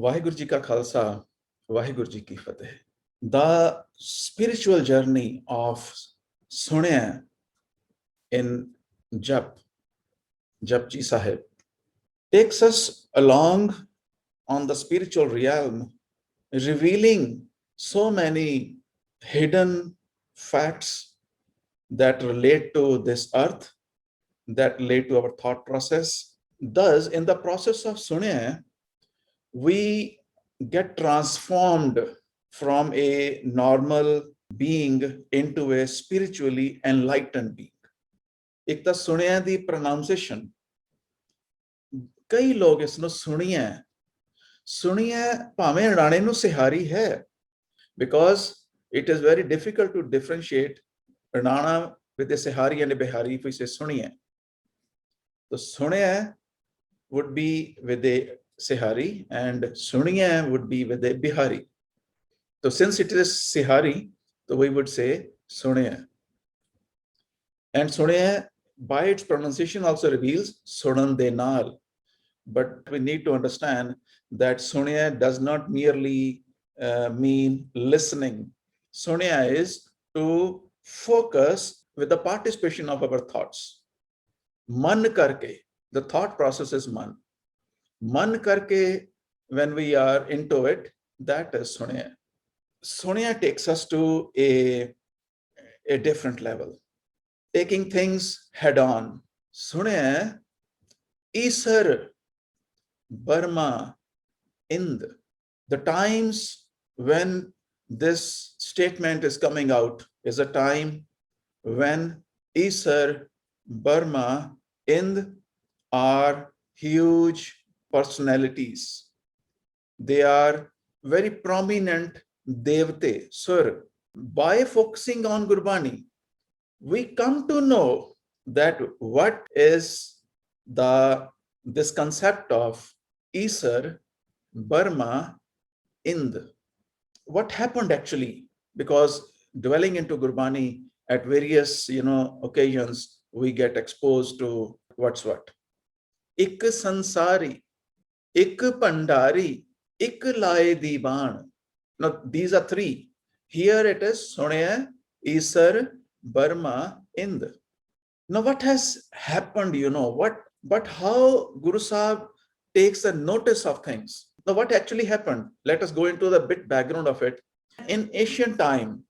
वाहिगुरु जी का खालसा, वाहिगुरु जी की फतेह. The spiritual journey of Sunya in Jap, Japji Sahib, takes us along on the spiritual realm, revealing so many hidden facts that relate to this earth, that relate to our thought process. Thus, in the process of Sunya, we get transformed from a normal being into a spiritually enlightened being. ਇੱਕ ਤਾਂ ਸੁਣਿਆ ਦੀ pronunciation, ਕਈ ਲੋਕ ਇਸ ਨੂੰ ਸੁਣੀਏ ਭਾਵੇਂ ਅਡਾਣੇ ਨੂੰ ਸਿਹਾਰੀ ਹੈ, because it is very difficult to differentiate Ranana with a Sihari and a Bihari if we say Suniya. So Suniya would be with a Sihari and Suniya would be with a Bihari. So since it is Sihari, so we would say Suniya. And Suniya by its pronunciation also reveals Sunan Denal. But we need to understand that Suniya does not merely mean listening. Sunya is to focus with the participation of our thoughts. Man karke, the thought process is man. Man karke, when we are into it, that is Sunya. Sunya takes us to a different level, taking things head on. Sunya, Isar, Burma, Ind. The times when this statement is coming out is a time when Isar, Burma, Ind are huge personalities. They are very prominent Devte, Sur. By focusing on Gurbani, we come to know that what is this concept of Isar, Burma, Ind. What happened actually? Because dwelling into Gurbani at various occasions, we get exposed to what's what. Ik sansari, ik pandari, ik lae divan. Now these are three. Here it is Sunya, Isar, Burma, Ind. Now what has happened, but how Guru Sahib takes a notice of things. Now what actually happened? Let us go into the bit background of it. In ancient time,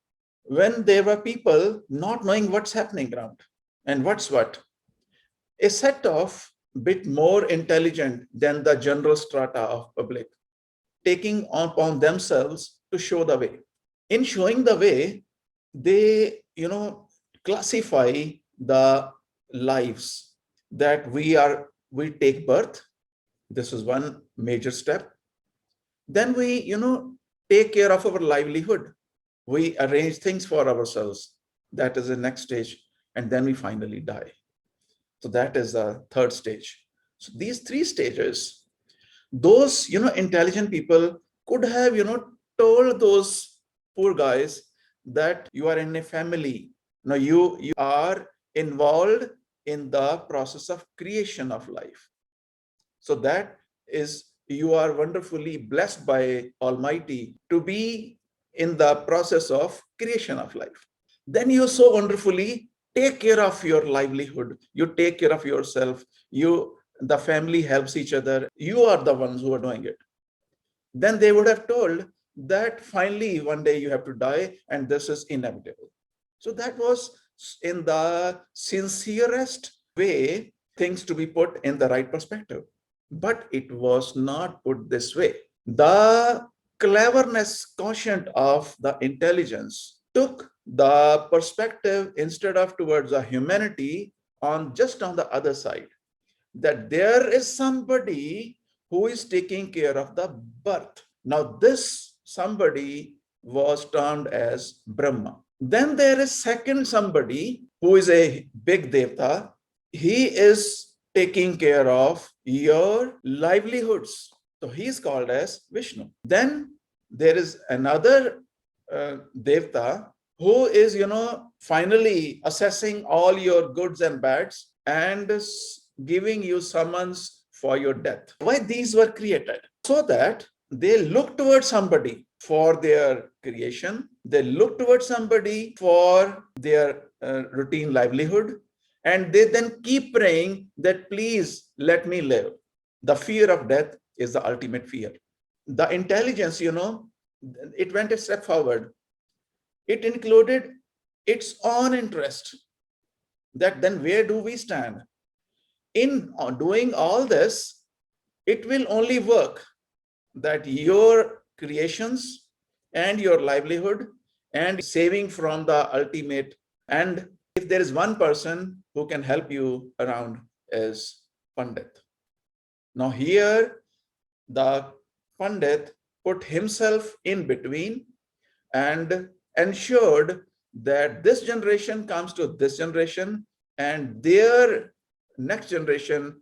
when there were people not knowing what's happening around and what's what, a set of bit more intelligent than the general strata of public, taking upon themselves to show the way. In showing the way, they, classify the lives that we take birth. This is one major step. Then we, take care of our livelihood. We arrange things for ourselves. That is the next stage. And then we finally die. So that is the third stage. So these three stages, those, intelligent people could have, told those poor guys that you are in a family. Now you are involved in the process of creation of life. So that is, you are wonderfully blessed by Almighty to be in the process of creation of life. Then you so wonderfully take care of your livelihood. You take care of yourself. The family helps each other. You are the ones who are doing it. Then they would have told that finally one day you have to die and this is inevitable. So that was in the sincerest way things to be put in the right perspective. But it was not put this way. The cleverness quotient of the intelligence took the perspective instead of towards the humanity on the other side, that there is somebody who is taking care of the birth. Now this somebody was termed as Brahma. Then there is second somebody who is a big devta. He is taking care of your livelihoods. So he is called as Vishnu. Then there is another devta who is, finally assessing all your goods and bads and giving you summons for your death. Why these were created? So that they look towards somebody for their creation. They look towards somebody for their routine livelihood. And they then keep praying that, please let me live. The fear of death is the ultimate fear. The intelligence, it went a step forward. It included its own interest. That then where do we stand? In doing all this, it will only work that your creations and your livelihood and saving from the ultimate. And if there is one person who can help you around is Pandit. Now here the Pandit put himself in between and ensured that this generation comes to this generation and their next generation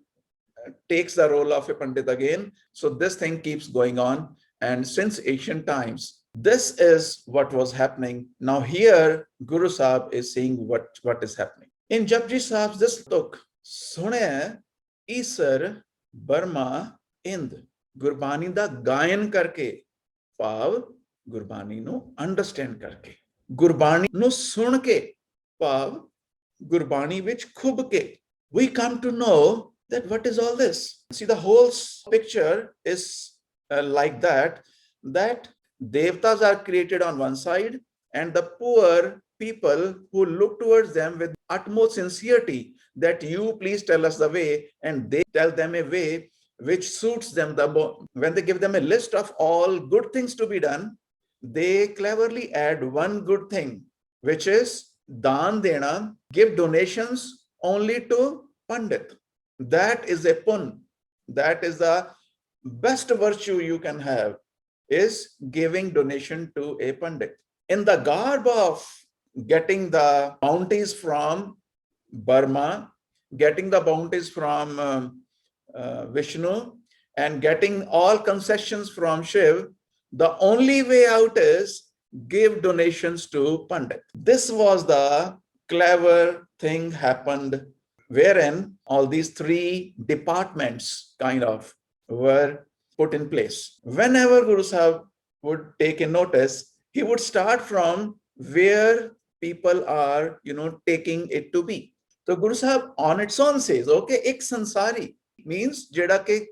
takes the role of a Pandit again. So this thing keeps going on. And since ancient times, this is what was happening. Now here, Guru Sahib is seeing what is happening. In Japji Sahib's this book, Sune Isar Burma Ind, Gurbani da Gayan karke, ਭਾਵ ਗੁਰਬਾਣੀ ਨੂੰ understand ਕਰਕੇ, ਗੁਰਬਾਣੀ ਨੂੰ ਸੁਣ ਕੇ, ਭਾਵ ਗੁਰਬਾਣੀ ਵਿੱਚ ਖੁੱਭ ਕੇ, we come to know that what is all this. See, the whole picture is like that devtas are created on one side and the poor people who look towards them with utmost sincerity that you please tell us the way, and they tell them a way which suits them. When they give them a list of all good things to be done, they cleverly add one good thing, which is daan dena, give donations only to Pandit. That is a pun. That is the best virtue you can have, is giving donation to a Pandit. In the garb of getting the bounties from Burma, getting the bounties from Vishnu, and getting all concessions from Shiv, the only way out is give donations to Pandit. This was the clever thing happened, wherein all these three departments kind of were put in place. Whenever Guru Sahib would take a notice, he would start from where people are, taking it to be. So Guru Sahib on its own says, okay, ek sansari means ਜਿਹੜਾ ਕਿ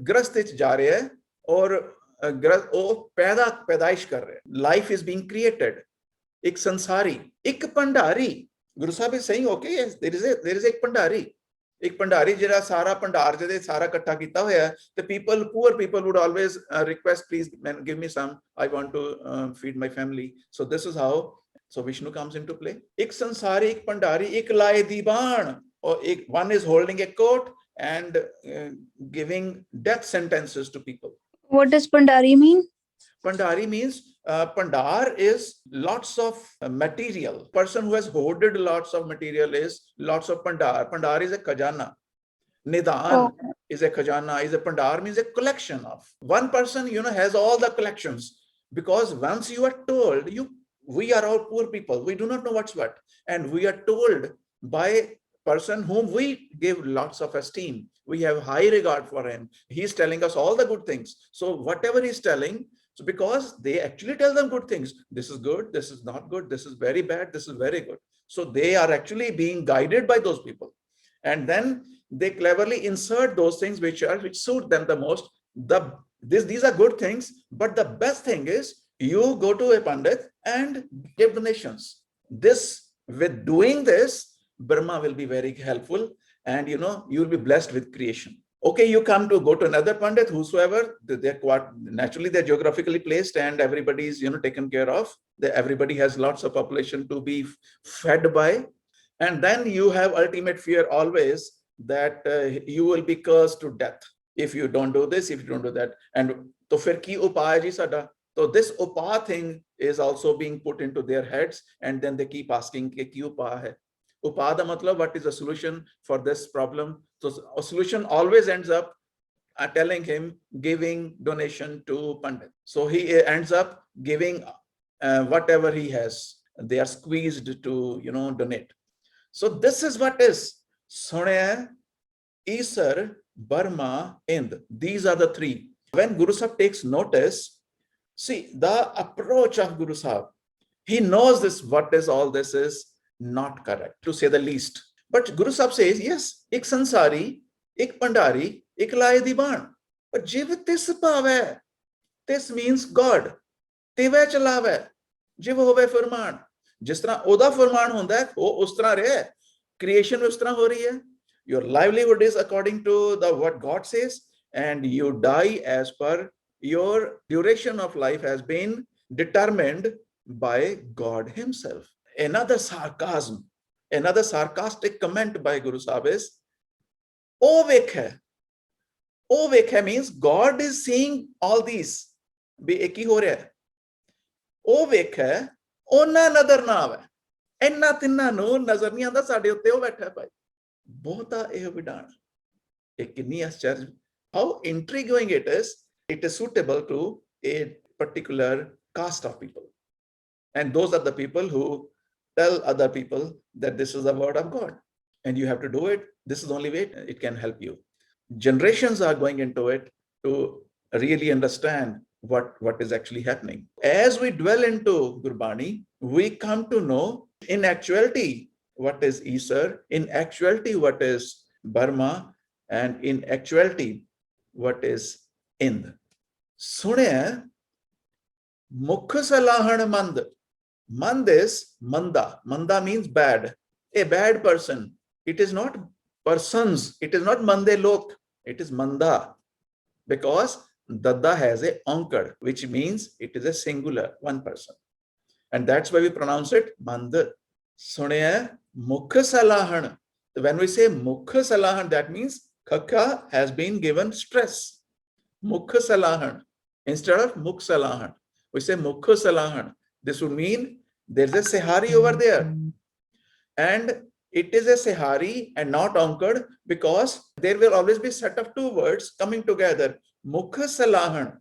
ਗ੍ਰਸਤ ਵਿੱਚ ਜਾ ਰਿਹਾ ਹੈ ਔਰ ਉਹ ਪੈਦਾਇਸ਼ ਕਰ ਰਿਹਾ ਹੈ. Life is being created. ਇੱਕ ਸੰਸਾਰੀ, ਇੱਕ Bhandari. Guru Sahib is saying, okay, yes, there is a Bhandari. ਇੱਕ ਭੰਡਾਰੀ ਜਿਹੜਾ ਸਾਰਾ ਭੰਡਾਰ ਜਿਹਦੇ ਸਾਰਾ ਇਕੱਠਾ ਕੀਤਾ ਹੋਇਆ ਹੈ, ਤੇ poor people would always request, please give me some, I want to feed my family. So this is how Vishnu comes into play. ਇੱਕ ਸੰਸਾਰੀ, ਇੱਕ ਭੰਡਾਰੀ, ਇੱਕ ਲਾਏ ਦੀਵਾਨ, or one is holding a coat and giving death sentences to people. What does Pandari mean? Pandari means Pandar is lots of material. Person who has hoarded lots of material is lots of Pandar. Pandar is a khajana. Nidan is a khajana, is a Pandar means a collection of. One person, has all the collections, because once you are told, we are all poor people, we do not know what's what, and we are told by person whom we give lots of esteem, we have high regard for him, he's telling us all the good things. So whatever he's telling, so because they actually tell them good things, this is good, this is not good, this is very bad, this is very good. So they are actually being guided by those people, and then they cleverly insert those things which suit them the most. These are good things, but the best thing is you go to a Pandit and give donations. With doing this, Brahma will be very helpful, and you will be blessed with creation. Okay, you go to another Pandit, whosoever, they're geographically placed, and everybody is taken care of. Everybody has lots of population to be fed by, and then you have ultimate fear always that you will be cursed to death if you don't do this, if you don't do that. And to fir ki upay ji sada. So this upa thing is also being put into their heads, and then they keep asking ki upa hai. Upa da matlab, what is the solution for this problem? So a solution always ends up telling him giving donation to Pandit. So he ends up giving whatever he has. They are squeezed to donate. So this is what is Sune, Isar, Burma, Ind. These are the three. When Guru Sahib takes notice, see the approach of Guru Sahib, he knows this, what is all this is not correct, to say the least. But Guru Sahib says, yes, ek sansari, ek pandari, ek laye diban. But jiv tis pave, this means God. Tive chalave, jiv hove furman. जिस तरह ओदा फरमान होता है वो उस तरह रहे, creation उस तरह हो रही है. Your livelihood is according to the what God says, and you die as per your duration of life has been determined by God himself. Another sarcasm, another sarcastic comment by Guru Sahib is, O vekha means God is seeing all these. Bhi ek hi ho raha hai. O vekha, ona nazar na aave. Enna tinna nu nazar nahi aanda, sade utte o baitha hai bhai. Bahota eh vidhan. Ek kinni ascharj. How intriguing it is suitable to a particular caste of people. And those are the people who tell other people that this is the word of God. And you have to do it. This is the only way it can help you. Generations are going into it to really understand what is actually happening. As we dwell into Gurbani, we come to know in actuality what is Isar, in actuality what is Burma, and in actuality what is Ind. Sunaya Mukh Salahan Mand. Mand is Manda. Manda means bad. A bad person. It is not persons. It is not Mande Lok. It is Manda. Because Dada has a onkar, which means it is a singular, one person. And that's why we pronounce it Mand. Sunaya Mukh Salahan. When we say Mukh Salahan, that means Khaka has been given stress. Mukh Salahan. Instead of Mukh Salahan, we say Mukh Salahan. This would mean there's a Sehari over there. And it is a Sehari and not anchored because there will always be a set of two words coming together. Mukh Salahan.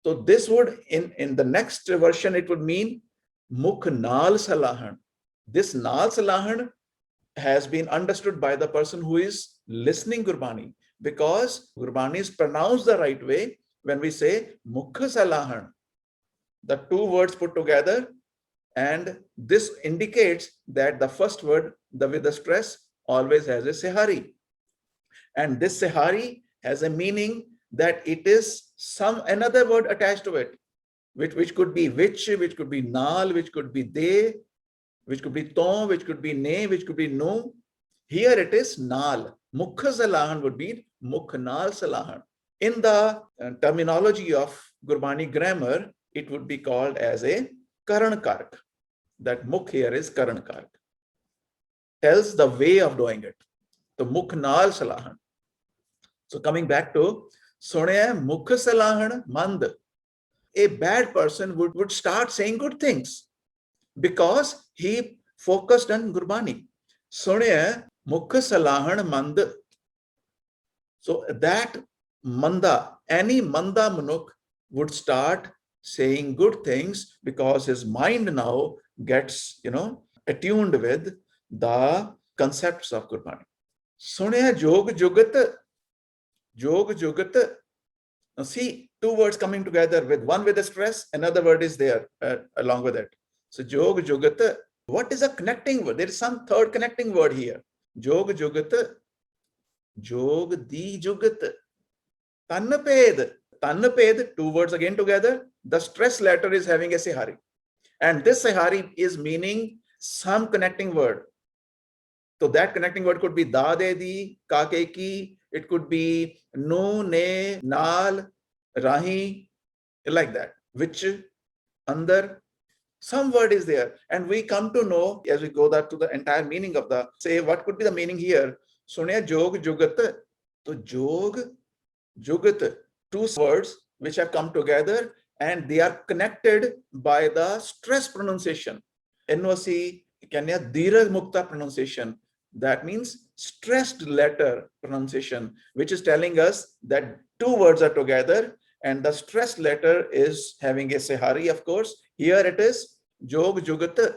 So this would, in the next version, it would mean Mukh Naal Salahan. This Naal Salahan has been understood by the person who is listening Gurbani, because Gurbani is pronounced the right way when we say Mukh Salahan. The two words put together, and this indicates that the first word, with the stress, always has a Sehari. And this Sehari has a meaning that it is another word attached to it, which could be which could be Naal, which could be De, which could be Ton, which could be Ne, which could be No. Here it is Naal. Mukh Salahan would be Mukh Naal Salahan. In the terminology of Gurbani grammar, it would be called as a Karan Kark. That Mukh here is Karan Kark. Tells the way of doing it. So Mukh Naal Salahan. So coming back to Sunaya Mukh Salahan Mand. A bad person would start saying good things because he focused on Gurbani. Sunaya Mukh Salahan Mand. So that Manda, any Manda Manuk would start saying good things because his mind now gets, attuned with the concepts of Gurbani. Sunaya Jog Jugat. Jog Jugat. Now see, two words coming together with one with a stress, another word is there along with it. So Jog Jugat. What is a connecting word? There is some third connecting word here. Jog Jugat. Jog Di Jugat. Tannaped. Tannaped, two words again together. The stress letter is having a Sehari. And this Sehari is meaning some connecting word. So that connecting word could be Da De Di, Ka Ke Ki. It could be No, Ne, Naal, Rahi, like that. Which, Andar, some word is there. And we come to know, as we go to the entire meaning of say, what could be the meaning here? Sunaya Jog Jugat. So Jog, Jugat, two words which have come together and they are connected by the stress pronunciation. NOC, Kanya Dira Mukta pronunciation. That means stressed letter pronunciation, which is telling us that two words are together and the stressed letter is having a Sehari, of course. Here it is Jog Jugat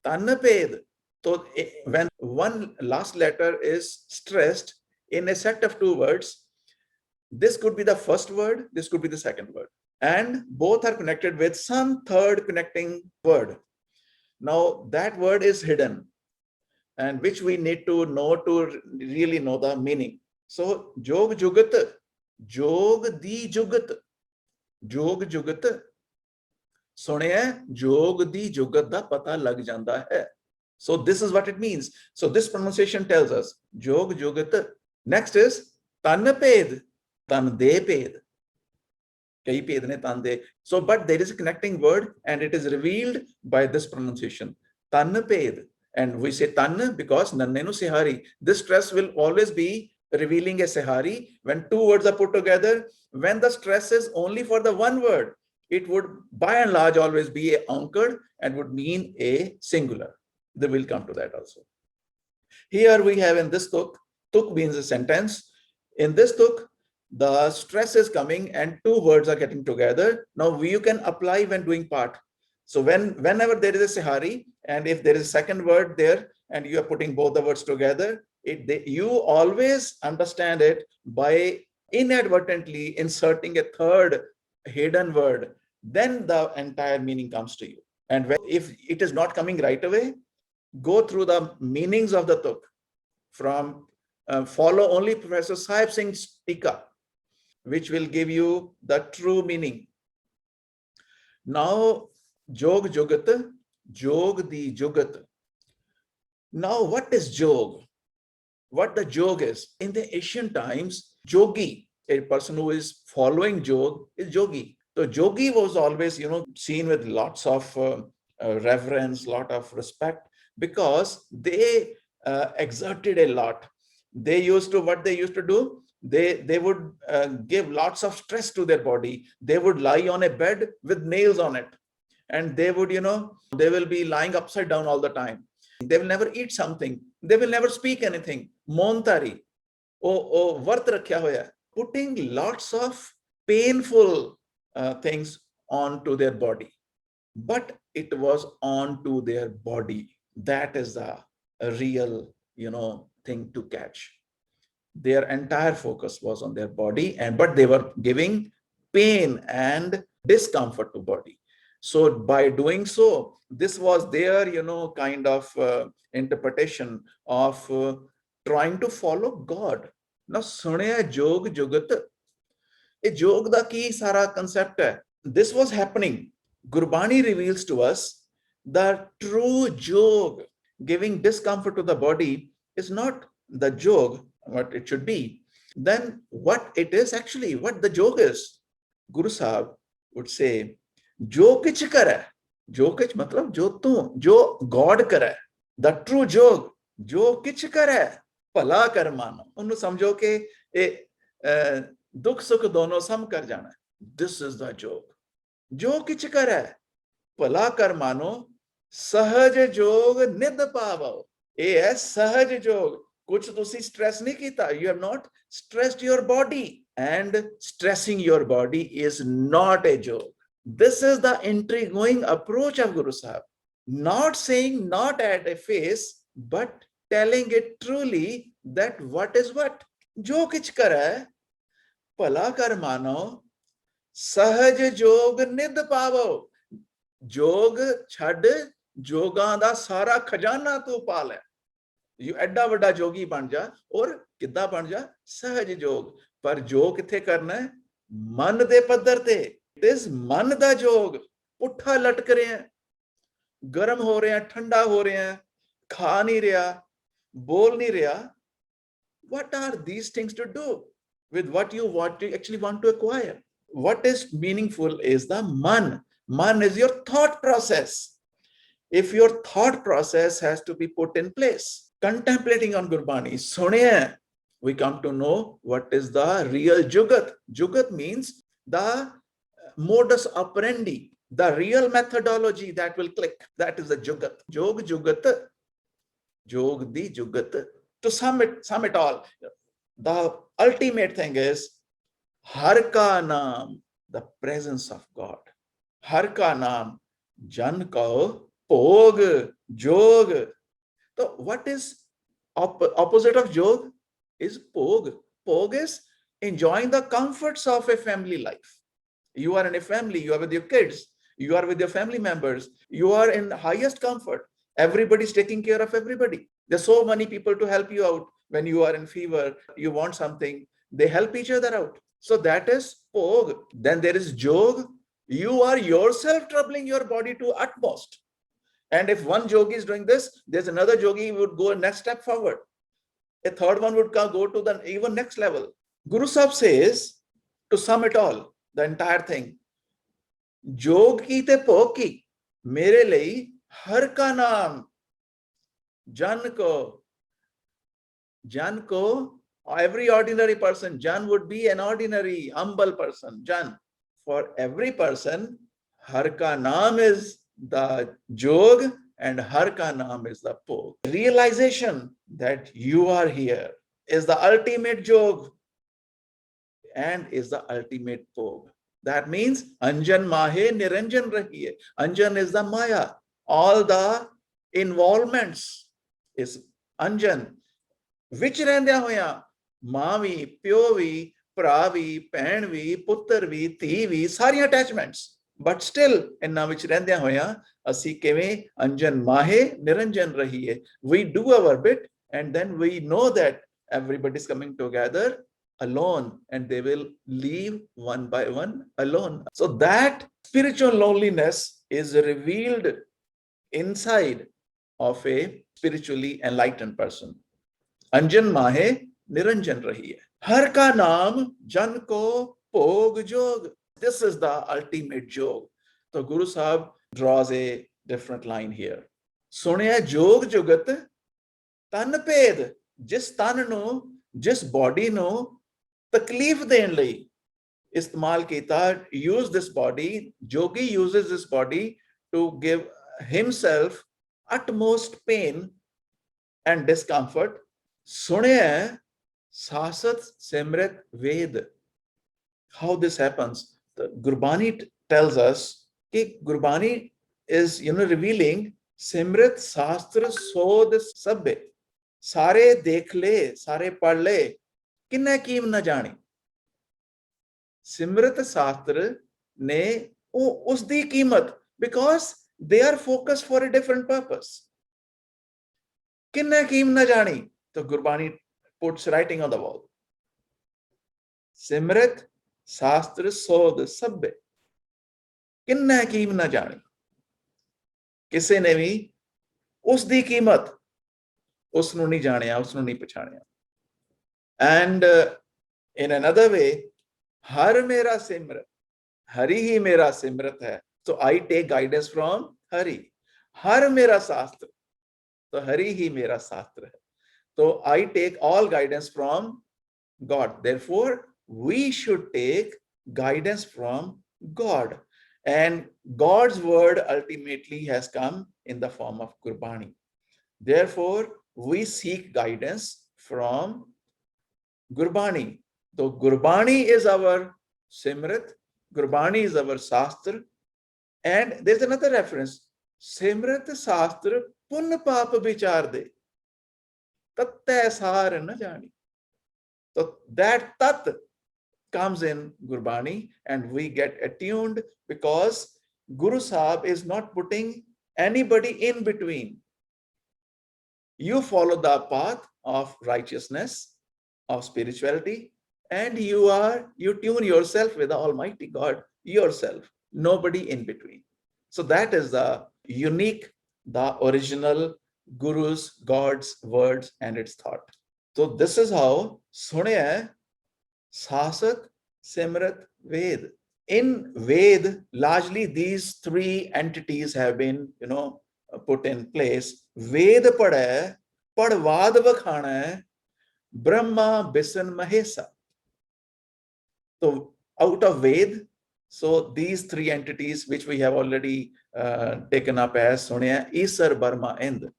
Tannaped. So when one last letter is stressed in a set of two words, This could be the first word, this could be the second word. And both are connected with some third connecting word. Now that word is hidden, and which we need to know to really know the meaning. So jog jugat, jog di jugat, jog jugat. ਸੁਣਿਆ ਜੋਗ ਦੀ ਜੁਗਤ ਦਾ ਪਤਾ ਲੱਗ ਜਾਂਦਾ ਹੈ. So this is what it means. So this pronunciation tells us jog jugat. Next is tan ped, tan de ped. ਕਈ ਭੇਦ ਨੇ ਤਨ ਦੇ. So but there is a connecting word and it is revealed by this pronunciation. Tan ped. And we say tan because nanne nu sihari. This stress will always be revealing a sihari when two words are put together. When the stress is only for the one word, it would by and large always be a anchored and would mean a singular. They will come to that also. Here we have in this tuk, tuk means a sentence. In this tuk, the stress is coming and two words are getting together. Now you can apply when doing part. So whenever there is a sihari and if there is a second word there and you are putting both the words together, you always understand it by inadvertently inserting a third hidden word. Then the entire meaning comes to you. And if it is not coming right away, go through the meanings of the tuk from follow only Professor Sahib Singh's Tika, which will give you the true meaning. Now jog jugat, jog di jugat. Now what is jog? What the jog is? In the ancient times, jogi, a person who is following jog, is jogi. So jogi was always, seen with lots of reverence, lot of respect, because they exerted a lot. What they used to do, they would give lots of stress to their body. They would lie on a bed with nails on it, and they would, they will be lying upside down all the time. They will never eat something. They will never speak anything. Montari, vart rakhya hoya, putting lots of painful things onto their body, but it was onto their body. That is the real, thing to catch. Their entire focus was on their body, but they were giving pain and discomfort to body. So by doing so, this was their, kind of interpretation of trying to follow God. Now, sunaya jog jugat. A jog da ki sara concept hai. This was happening. Gurbani reveals to us the true jog, giving discomfort to the body, is not the jog what it should be. Then what it is actually, what the jog is? Guru Sahib would say, jo kich kare. Jo kich matlab jo tu, jo God kare. The true jog, jo kich kare, pala kar mano. Unnu samjho ke दुख सुख दोनों सम कर जाना. This is the jog. जो किच करे भला कर मानो, सहज जोग निध पावो. ये है सहज जोग. कुछ तुसी stress नहीं कीता. You have not stressed your body, and stressing your body is not a joke. This is the intriguing approach of Guru Sahib. Not saying not at a face, but telling it truly that what is what. जो किच करे ਭਲਾ ਕਰ ਮਾਨੋ, ਸਹਜ ਜੋਗ ਨਿਧ ਪਾਵੋ. ਜੋਗ ਛੱਡ, ਜੋਗਾਂ ਦਾ ਸਾਰਾ ਖਜ਼ਾਨਾ ਤੂੰ ਪਾ ਲੈ. ਐਡਾ ਵੱਡਾ ਜੋਗੀ ਬਣ ਜਾ. ਔਰ ਕਿੱਦਾਂ ਬਣ ਜਾ? ਸਹਜ ਜੋਗ. ਪਰ ਜੋਗ ਕਿੱਥੇ ਕਰਨਾ ਹੈ? ਮਨ ਦੇ ਪੱਧਰ ਤੇ. ਇਟ ਇਜ਼ ਮਨ ਦਾ ਜੋਗ. ਪੁੱਠਾ ਲਟਕ ਰਿਹਾ, ਗਰਮ ਹੋ ਰਿਹਾ, ਠੰਡਾ ਹੋ ਰਿਹਾ, ਖਾ ਨਹੀਂ ਰਿਹਾ, ਬੋਲ ਨਹੀਂ ਰਿਹਾ. What are these things to do with what you actually want to acquire? What is meaningful is the man. Man is your thought process. If your thought process has to be put in place, contemplating on Gurbani, suniye, we come to know what is the real jugat. Jugat means the modus operandi, the real methodology that will click. That is the jugat. Jog jugat, jog di jugat. To sum it all, the ultimate thing is Har ka naam, the presence of God. Har ka naam, jan kaho pog, jog. So what is opposite of jog? Is pog. Pog is enjoying the comforts of a family life. You are in a family, you are with your kids, you are with your family members, you are in the highest comfort. Everybody's taking care of everybody. There's so many people to help you out. When you are in fever, you want something, they help each other out. So that is Pog. Then there is Jog. You are yourself troubling your body to utmost. And if one yogi is doing this, there's another yogi who would go a next step forward. A third one would go to the even next level. Guru Sahib says, to sum it all, the entire thing, जोग की ते भोग की मेरे लिए हर का नाम जन को every ordinary person, Jan would be an ordinary humble person. Jan, for every person, har ka naam is the jog and har ka naam is the pog. Realization that you are here is the ultimate jog and is the ultimate pog. That means Anjan Mahe Niranjan Rahiye. Anjan is the Maya. All the involvements is Anjan. Which ਰਹਿੰਦਿਆਂ ਹੋਇਆ ਮਾਂ ਵੀ ਪਿਓ ਵੀ ਭਰਾ ਵੀ ਭੈਣ ਵੀ ਪੁੱਤਰ ਵੀ ਧੀ ਵੀ ਸਾਰੀਆਂ attachments but still ਇਹਨਾਂ ਵਿੱਚ ਰਹਿੰਦਿਆਂ ਹੋਇਆ ਅਸੀਂ ਕਿਵੇਂ ਅੰਜਨ ਮਾਹੇ ਨਿਰੰਜਨ ਰਹੀਏ we do our bit and then we know that everybody is coming together alone and they will leave one by one alone. So that spiritual loneliness is revealed inside of a spiritually enlightened person. अंजन माहे निरंजन रहिए हर का नाम जन को भोग जोग. This is the ultimate jog. So Guru Sahib draws a different line here. सुनिया जोग जुगत तन भेद जिस तन नो जिस बॉडी नो तकलीफ देन लई इस्तेमाल कीता. Use this body. Yogi uses this body to give himself utmost pain and discomfort. सुने सासत simrit ved. How this happens? The Gurbani tells us that Gurbani is revealing simrit shastra sod sabbe. Sare dekh le, sare pad le, kinne कीम na जानी. Simrit shastra ne usdi कीमत, because they are focused for a different purpose. Kinne कीम na जानी. So Gurbani puts writing on the wall. Simrit Shastra Sod Sabbe. Kinna कीम na जानी. किसे ने भी उसदी कीमत उसनु नहीं जानिया, उसनु नहीं पछानिया. And in another way, हर मेरा सिमरत, हरि ही मेरा सिमरत है. So I take guidance from Hari. हर मेरा शास्त्र, तो हरि ही मेरा शास्त्र है. So I take all guidance from God. Therefore, we should take guidance from God. And God's word ultimately has come in the form of Gurbani. Therefore, we seek guidance from Gurbani. So Gurbani is our Simrit, Gurbani is our Shastra. And there's another reference. Simrit Shastra Pun Pap Vichar De. Tatte sar na jani. So that tat comes in Gurbani and we get attuned because Guru Sahib is not putting anybody in between. You follow the path of righteousness, of spirituality, and you tune yourself with the Almighty God yourself, nobody in between. So that is the unique, the original Guru's, God's words and its thought. So this is how Sunaya Sasat Simrat Ved. In Ved, largely these three entities have been, put in place. Ved pada, padvad vakhana, Brahma Bisan Mahesa. So out of Ved, so these three entities which we have already taken up as Sunaya, Isar, Brahma, Ind.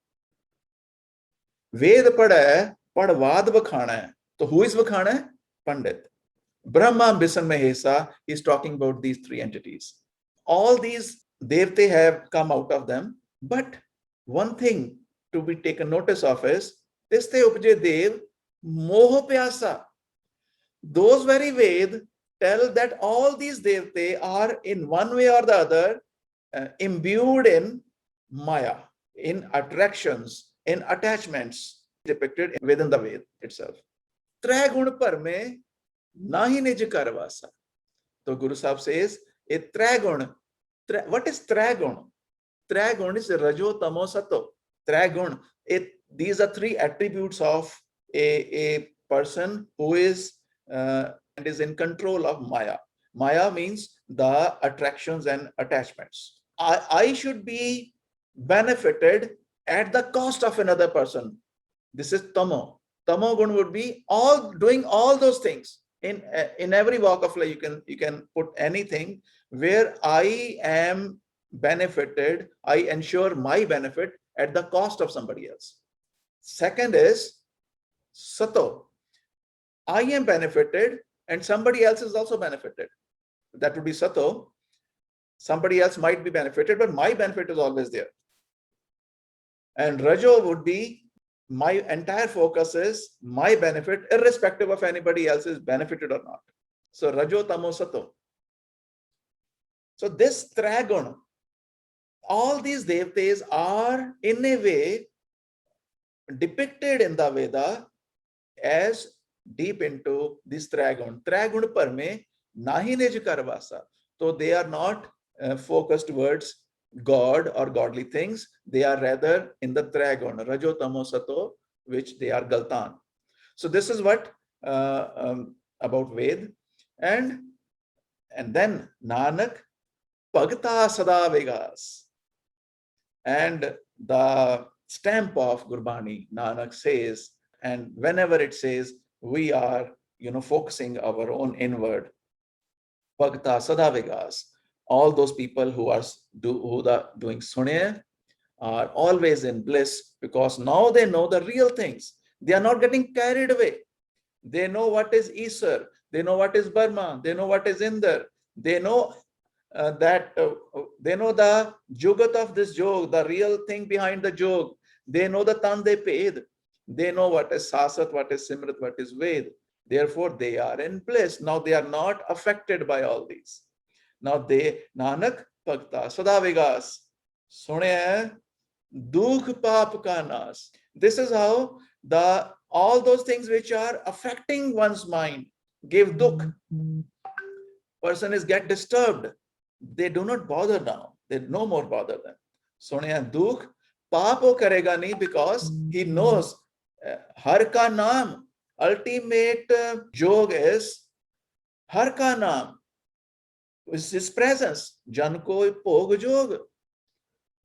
Ved pada, padvad vakhana. So who is vakhana? Pandit. Brahma Bisan Mahesa is talking about these three entities. All these devte have come out of them, but one thing to be taken notice of is Tiste Upje Dev Moho Pyasa. those very Ved tell that all these devte are in one way or the other imbued in Maya, in attractions, in attachments depicted within the Ved itself. Tre gun par mein nahi nij karvasa. So Guru Sahib says, a tre gun. What is tre gun? Tre gun is Rajo, Tamo, Sato. Tre gun. These are three attributes of a person who is and is in control of Maya. Maya means the attractions and attachments. I should be benefited at the cost of another person. This is Tamo. Tamo gun would be doing all those things in every walk of life. You can put anything where I am benefited, I ensure my benefit at the cost of somebody else. Second is Sato. I am benefited and somebody else is also benefited. That would be Sato. Somebody else might be benefited, but my benefit is always there. And Rajo would be my entire focus is my benefit, irrespective of anybody else is benefited or not. So Rajo, Tamo, Sato. So this Tragun, all these devtas are in a way depicted in the Veda as deep into this Tragun. Tragun par mein nahi nij karvasa. So they are not focused towards God or godly things. They are rather in the Tragun, Rajo, Tamo, Sato, which they are Galtan. So this is what about Ved. And then Nanak, Bhagta Sada Vegas. And the stamp of Gurbani, Nanak says, and whenever it says, we are, focusing our own inward. Bhagta Sada Vegas. All those people who are doing Sunay are always in bliss because now they know the real things. They are not getting carried away. They know what is Isar. They know what is Burma. They know what is Indar. They know they know the jugat of this jog, the real thing behind the jog. They know the tan they paid. They know what is Sasat, what is Simrat, what is Ved. Therefore, they are in bliss. Now they are not affected by all these. Now they, Nanak Bhakta Sadavigas, Sune Dukh Pap Ka Nas. This is how all those things which are affecting one's mind give dukh. Person is get disturbed. They do not bother now. They no more bother them. Sune Dukh Papo karega nahi because he knows Har Ka Naam. Ultimate jog is Har Ka Naam. Is his presence. Jan ko pog jog.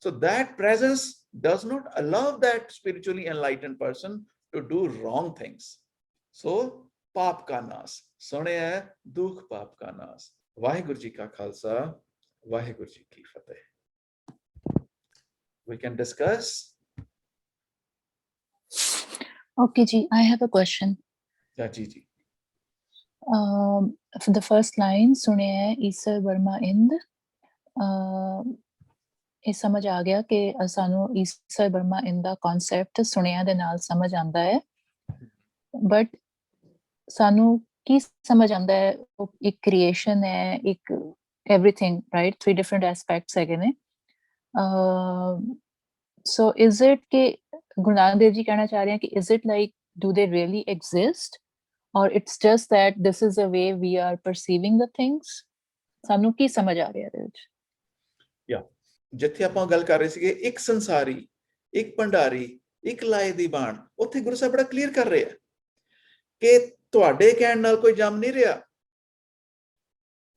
So that presence does not allow that spiritually enlightened person to do wrong things. So, Paap ka nas. Sune hai dukh paap ka nas. Vaheguru Ji ka Khalsa, Vaheguru Ji ki Fateh. We can discuss. Okay, Ji, I have a question. Yeah, Ji. For the first line, Sune Isar Burma Ind. ਇਹ ਸਮਝ ਆ ਗਿਆ ਕਿ ਸਾਨੂੰ ਈਸਰ Burma ਇਨ ਦਾ concept ਸੁਣਿਆ ਦੇ ਨਾਲ ਸਮਝ ਆਂਦਾ ਹੈ ਬਟ ਸਾਨੂੰ ਕੀ ਸਮਝ ਆਂਦਾ ਹੈ ਇੱਕ ਕ੍ਰੀਏਸ਼ਨ ਹੈ ਇੱਕ everything right three different aspects ਹੈਗੇ ਨੇ so is it ਕਿ ਗੁਰੂ ਨਾਨਕ ਦੇਵ ਜੀ ਕਹਿਣਾ ਚਾਹ ਰਹੇ ਹਨ ਕਿ is it like do they really exist or it's just that this is the way we are perceiving the things ਸਾਨੂੰ ਕੀ ਸਮਝ ਆ ਰਿਹਾ ਇਹਦੇ ਵਿੱਚ yeah ਜਿੱਥੇ ਆਪਾਂ ਗੱਲ ਕਰ ਰਹੇ ਸੀਗੇ ਇੱਕ ਸੰਸਾਰੀ ਇੱਕ ਭੰਡਾਰੀ ਇੱਕ ਲਾਏ ਦੀ ਬਾਣ ਉੱਥੇ ਗੁਰੂ ਸਾਹਿਬ ਬੜਾ ਕਲੀਅਰ ਕਰ ਰਹੇ ਆ ਕਿ ਤੁਹਾਡੇ ਕਹਿਣ ਨਾਲ ਕੋਈ ਜੰਮ ਨਹੀਂ ਰਿਹਾ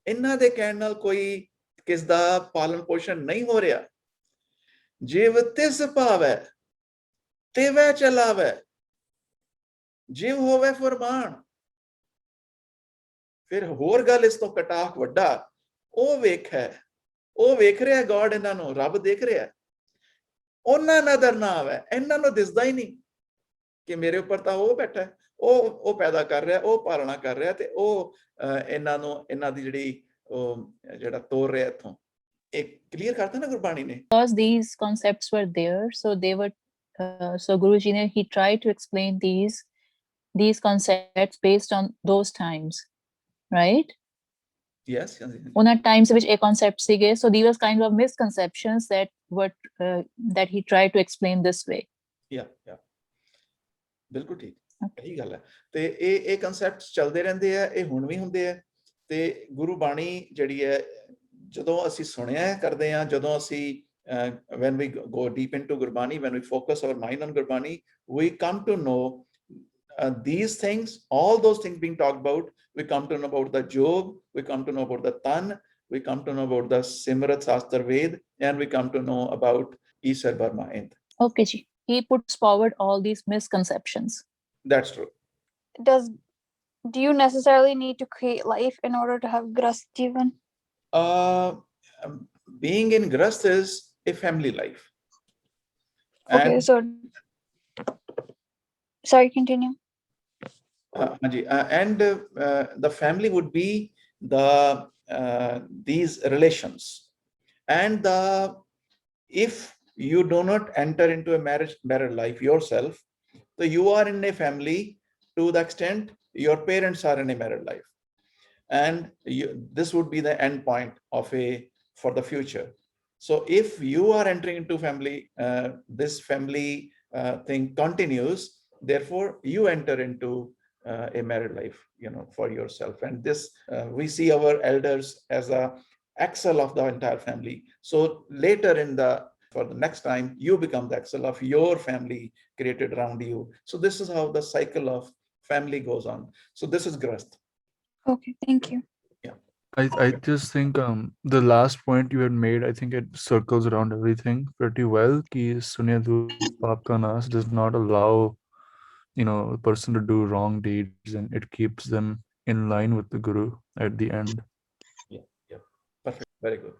ਇਹਨਾਂ ਦੇ ਕਹਿਣ ਨਾਲ ਕੋਈ ਕਿਸ ਦਾ ਪਾਲਣ ਪੋਸ਼ਣ ਨਹੀਂ ਹੋ ਰਿਹਾ ਜਿਵ ਤਿਸ ਭਾਵੈ ਤਿਵੈ ਚਲਾਵੈ ਜਿਵ ਹੋਵੇ ਫਰਮਾਨ ਫਿਰ ਹੋਰ ਗੱਲ ਇਸ ਤੋਂ ਕਟਾਖ ਵੱਡਾ ਉਹ ਵੇਖ ਰਿਹਾ ਗੋਡ ਇਹਨਾਂ ਨੂੰ ਰੱਬ ਦੇਖ ਰਿਹਾ ਉਹਨਾਂ ਨਜ਼ਰ ਨਾ ਆਵੇ ਇਹਨਾਂ ਨੂੰ ਦਿਸਦਾ ਹੀ ਨਹੀਂ ਕਿ ਮੇਰੇ ਉੱਪਰ ਤਾਂ ਉਹ ਬੈਠਾ ਹੈ ਉਹ ਪੈਦਾ ਕਰ ਰਿਹਾ ਉਹ ਪਾਲਣਾ ਕਰ ਰਿਹਾ ਤੇ ਉਹ ਇਹਨਾਂ ਦੀ ਜਿਹੜਾ ਤੋਰ ਰਿਹਾ ਇਥੋਂ ਇਹ ਕਲੀਅਰ ਕਰਤਾ ਨਾ ਗੁਰਬਾਣੀ ਨੇ because these concepts were there so they were so Guruji ne he tried to explain these these concepts based on those times, right? Yes, yes, yes. ਉਹਨਾਂ times ਵਿੱਚ ਇਹ concepts ਸੀਗੇ, so these were kind of misconceptions that he tried to explain this way. Yeah. ਬਿਲਕੁਲ ਠੀਕ, Okay. ਇਹੀ ਗੱਲ ਹੈ। ਤੇ ਇਹ ਕਨਸੈਪਟਸ ਚੱਲਦੇ ਰਹਿੰਦੇ ਆ, ਇਹ ਹੁਣ ਵੀ ਹੁੰਦੇ ਆ। ਤੇ ਗੁਰੂ ਬਾਣੀ ਜਿਹੜੀ ਹੈ, ਜਦੋਂ ਅਸੀਂ ਸੁਣਿਆ ਕਰਦੇ ਆ, ਜਦੋਂ ਅਸੀਂ when we go deep into Gurbani, when we focus our mind on Gurbani, we come to know these things, all those things being talked about. We come to know about the Jog, we come to know about the Tan, we come to know about the Simrat Shastra Ved, and we come to know about Isar Burma Ind. Okay, ji. He puts forward all these misconceptions. That's true. Do you necessarily need to create life in order to have Grast Jivan? Being in Grast is a family life. Okay, And, so sorry, continue. And the family would be these relations. And if you do not enter into a married life yourself, so you are in a family to the extent your parents are in a married life. And this would be the end point for the future. So if you are entering into family, this family thing continues, therefore you enter into a married life, for yourself. And this we see our elders as a axle of the entire family. So later for the next time, you become the axle of your family created around you. So this is how the cycle of family goes on. So this is Grast. Okay, thank you. I just think the last point you had made, I think it circles around everything pretty well. Ki Sunya Dhoop Paap Ka Naas does not allow a person to do wrong deeds, and it keeps them in line with the Guru at the end. Yeah. Perfect. Very good.